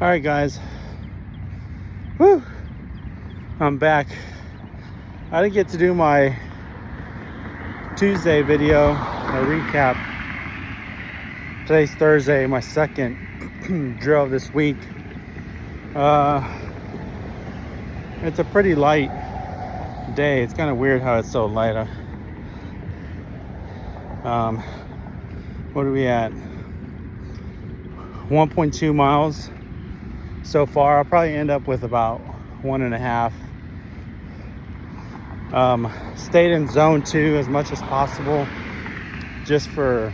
All right, guys. Whew. I'm back. I didn't get to do my Tuesday video, a recap. Today's Thursday, my second drill this week. It's a pretty light day. It's kind of weird how it's so light. What are we at? 1.2 miles so far. I'll probably end up with about 1.5. Stayed in zone 2 as much as possible, just for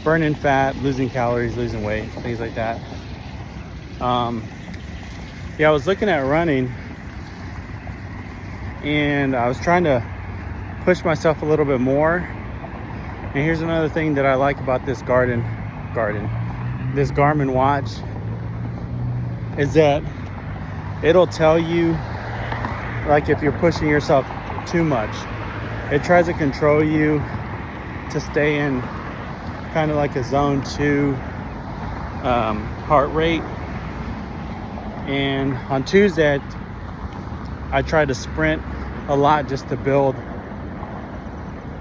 burning fat, losing calories, losing weight, things like that. I was looking at running, and I was trying to push myself a little bit more. And here's another thing that I like about this this Garmin watch, is that it'll tell you, like, if you're pushing yourself too much. It tries to control you to stay in kind of like a zone 2 heart rate. And on Tuesday, I tried to sprint a lot just to build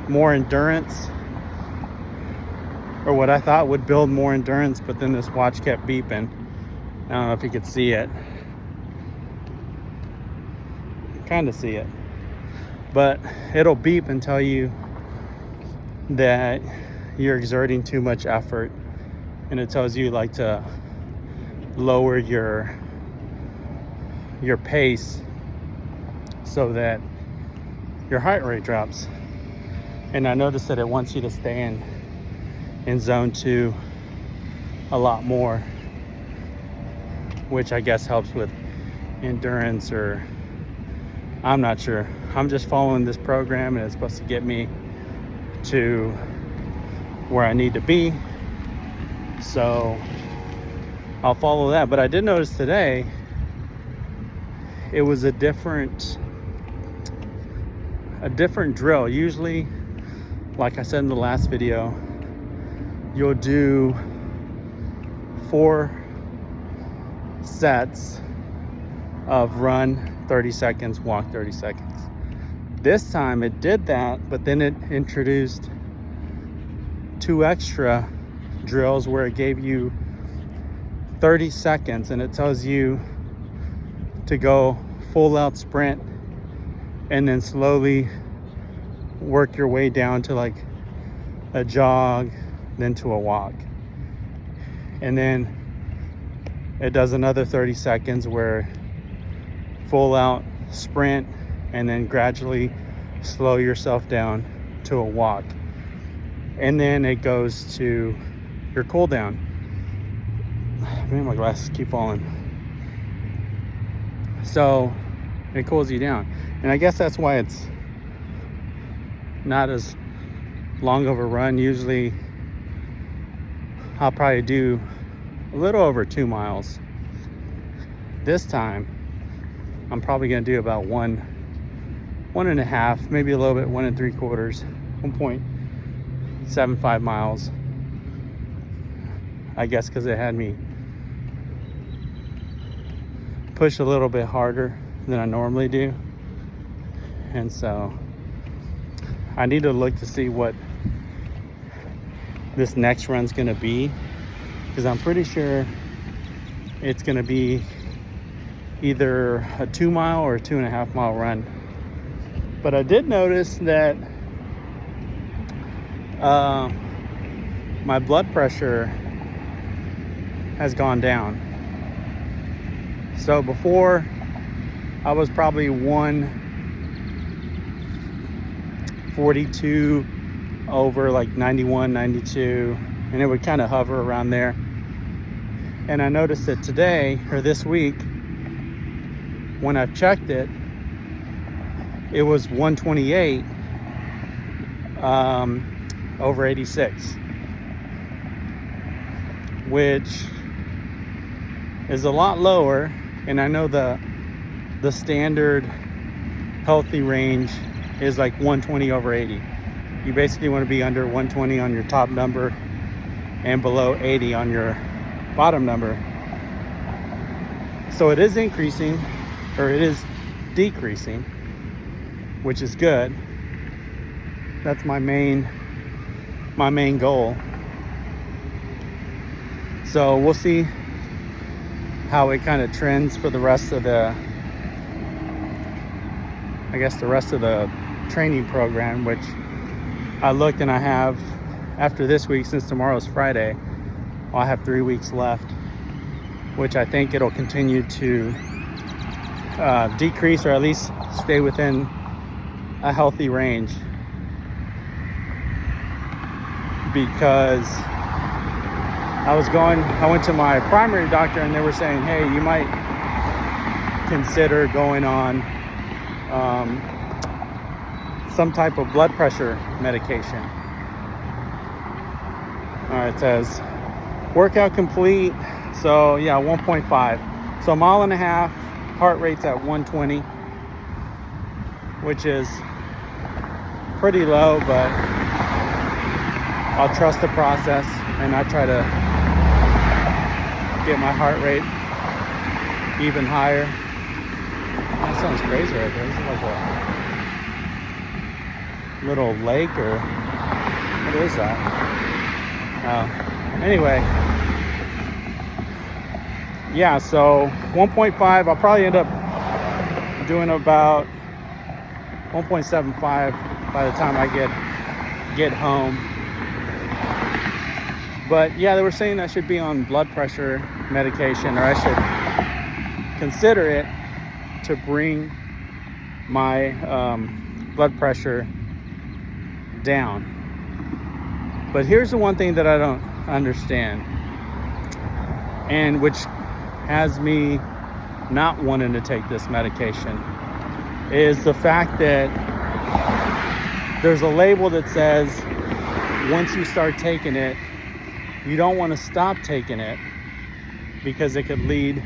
more endurance, or what I thought would build more endurance, but then this watch kept beeping. I don't know if you could see it. Kind of see it. But it'll beep and tell you that you're exerting too much effort. And it tells you, like, to lower your pace so that your heart rate drops. And I noticed that it wants you to stay in zone 2 a lot more, which I guess helps with endurance, or I'm not sure. I'm just following this program, and it's supposed to get me to where I need to be. So I'll follow that. But I did notice today it was a different drill. Usually, like I said in the last video, you'll do 4 sets of run 30 seconds, walk 30 seconds. This time it did that, but then it introduced 2 extra drills where it gave you 30 seconds, and it tells you to go full out sprint and then slowly work your way down to like a jog, then to a walk. And then it does another 30 seconds where full out sprint, and then gradually slow yourself down to a walk. And then it goes to your cool down. Man, my glasses keep falling. So it cools you down. And I guess that's why it's not as long of a run. Usually I'll probably do a little over 2 miles. This time I'm probably gonna do about 1.5, maybe a little bit, 1 3/4, 1.75 miles. I guess because it had me push a little bit harder than I normally do. And so I need to look to see what this next run's gonna be, because I'm pretty sure it's gonna be either a 2 mile or a 2.5 mile run. But I did notice that my blood pressure has gone down. So before, I was probably 142 over like 91, 92, and it would kind of hover around there. And I noticed that today, or this week, when I've checked it, it was 128 over 86, which is a lot lower. And I know the standard healthy range is like 120 over 80. You basically want to be under 120 on your top number and below 80 on your bottom number. So it is increasing, or it is decreasing, which is good. That's my main goal. So we'll see how it kind of trends for the rest of the, I guess, the rest of the training program, which I looked and I have, after this week, since tomorrow's Friday, I'll have 3 weeks left, which I think it'll continue to decrease, or at least stay within a healthy range, because I went to my primary doctor and they were saying, hey, you might consider going on some type of blood pressure medication. It says workout complete. So yeah, 1.5. So a mile and a half, heart rate's at 120, which is pretty low, but I'll trust the process and I try to get my heart rate even higher. That sounds crazy right there. This is like a little lake, or what is that? Anyway, yeah, so 1.5, I'll probably end up doing about 1.75 by the time I get home. But yeah, they were saying I should be on blood pressure medication, or I should consider it to bring my blood pressure down. But here's the one thing that I don't understand, and which has me not wanting to take this medication, is the fact that there's a label that says once you start taking it, you don't want to stop taking it because it could lead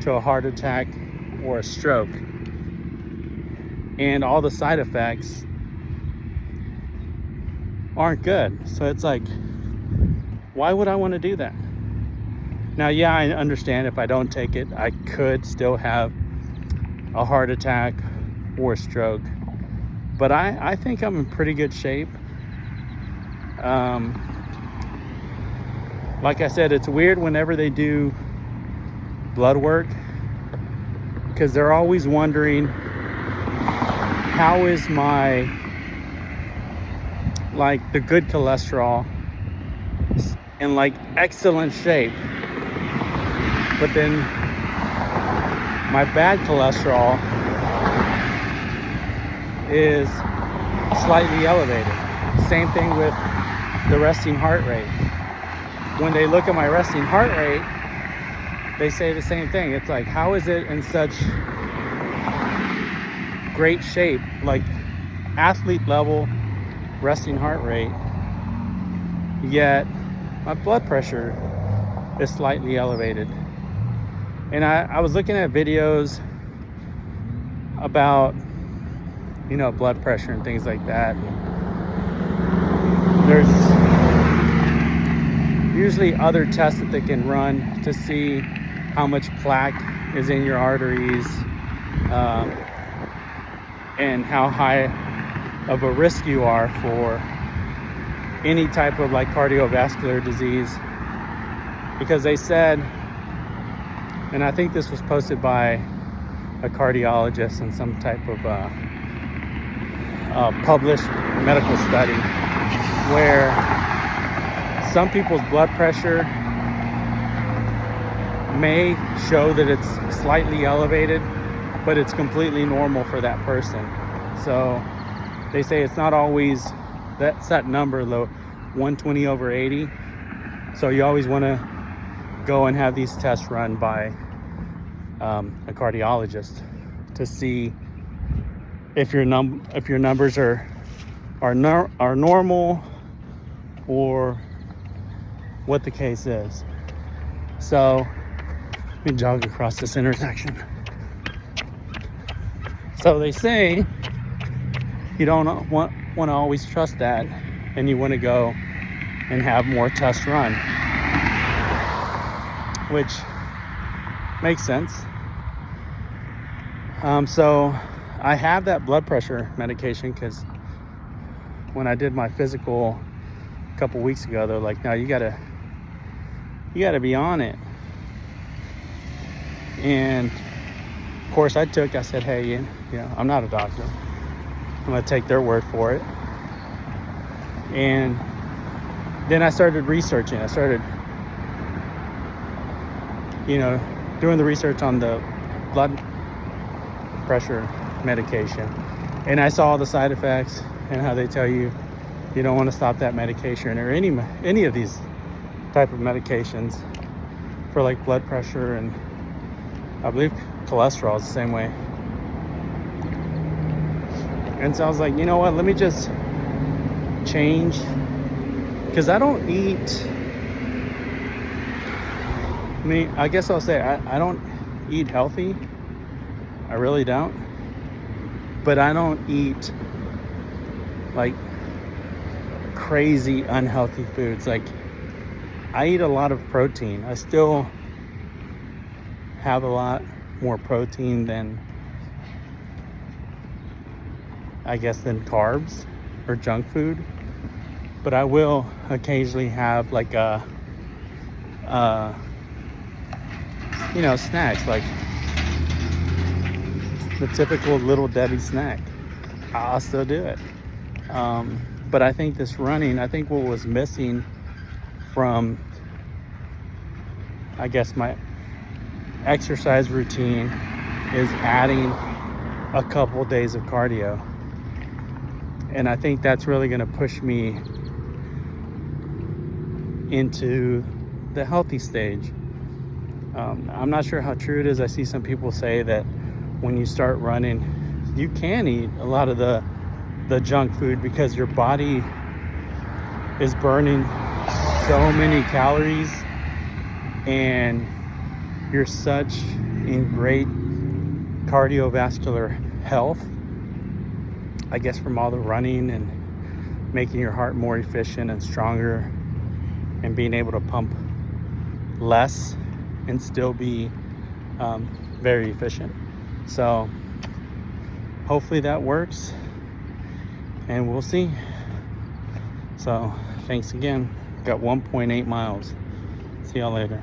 to a heart attack or a stroke. And all the side effects aren't good. So it's like, why would I want to do that? Now, yeah, I understand if I don't take it, I could still have a heart attack or a stroke. But I think I'm in pretty good shape. Like I said, it's weird whenever they do blood work, because they're always wondering, how is my, like, the good cholesterol in like excellent shape, but then my bad cholesterol is slightly elevated. Same thing with the resting heart rate. When they look at my resting heart rate, they say the same thing. It's like, how is it in such great shape, like athlete level resting heart rate, yet my blood pressure is slightly elevated? And I was looking at videos about, you know, blood pressure and things like that. There's usually other tests that they can run to see how much plaque is in your arteries, and how high of a risk you are for any type of like cardiovascular disease. Because they said, and I think this was posted by a cardiologist in some type of published medical study, where some people's blood pressure may show that it's slightly elevated, but it's completely normal for that person. So they say it's not always that set number, though, 120/80. So you always want to go and have these tests run by a cardiologist to see if your numbers are normal, or what the case is. So let me jog across this intersection. So they say you don't want to always trust that, and you want to go and have more test run, which makes sense. So I have that blood pressure medication because when I did my physical a couple weeks ago, they're like, no, you gotta be on it. And of course I said, hey, you know, I'm not a doctor. I'm gonna take their word for it. And then I started researching. I started, you know, doing the research on the blood pressure medication. And I saw the side effects and how they tell you you don't want to stop that medication or any of these type of medications for like blood pressure, and I believe cholesterol is the same way. And so I was like, you know what, let me just change, because I don't eat, I guess I'll say I don't eat healthy. I really don't. But I don't eat like crazy unhealthy foods. Like, I eat a lot of protein. I still have a lot more protein than, I guess, than carbs or junk food. But I will occasionally have like you know, snacks, like the typical Little Debbie snack. I'll still do it. But I think this running, I think what was missing from, I guess, my exercise routine is adding a couple days of cardio. And I think that's really going to push me into the healthy stage. I'm not sure how true it is. I see some people say that when you start running, you can eat a lot of the junk food because your body is burning so many calories and you're such in great cardiovascular health, I guess, from all the running and making your heart more efficient and stronger and being able to pump less and still be very efficient. So hopefully that works, and we'll see. So thanks again. Got 1.8 miles. See y'all later.